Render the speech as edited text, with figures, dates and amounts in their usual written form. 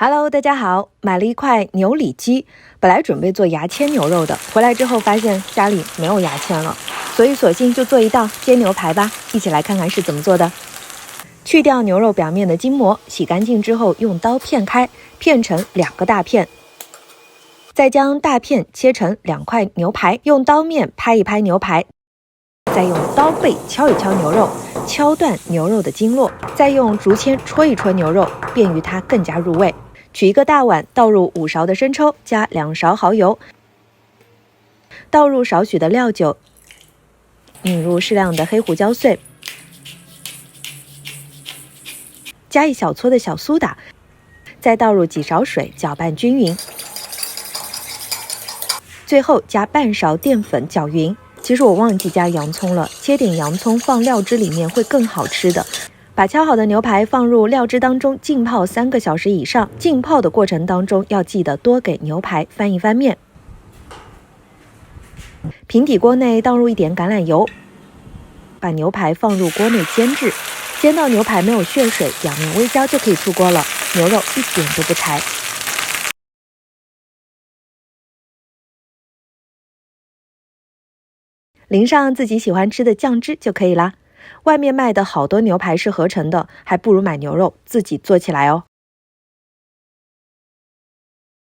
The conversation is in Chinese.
Hello， 大家好，买了一块牛里脊，本来准备做牙签牛肉的，回来之后发现家里没有牙签了，所以索性就做一道煎牛排吧，一起来看看是怎么做的。去掉牛肉表面的筋膜，洗干净之后用刀片开，片成2个大片，再将大片切成2块牛排，用刀面拍一拍牛排，再用刀背敲一敲牛肉，敲断牛肉的经络，再用竹签戳一戳牛肉，便于它更加入味。取一个大碗，倒入5勺的生抽，加2勺蚝油，倒入少许的料酒，引入适量的黑胡椒碎，加一小撮的小苏打，再倒入几勺水，搅拌均匀。最后加半勺淀粉搅匀。其实我忘记加洋葱了，切点洋葱放料汁里面会更好吃的。把敲好的牛排放入料汁当中浸泡3个小时以上，浸泡的过程当中要记得多给牛排翻一翻面。平底锅内倒入一点橄榄油，把牛排放入锅内煎制，煎到牛排没有血水，表面微焦就可以出锅了，牛肉一点都不柴。淋上自己喜欢吃的酱汁就可以啦。外面卖的好多牛排是合成的，还不如买牛肉自己做起来哦。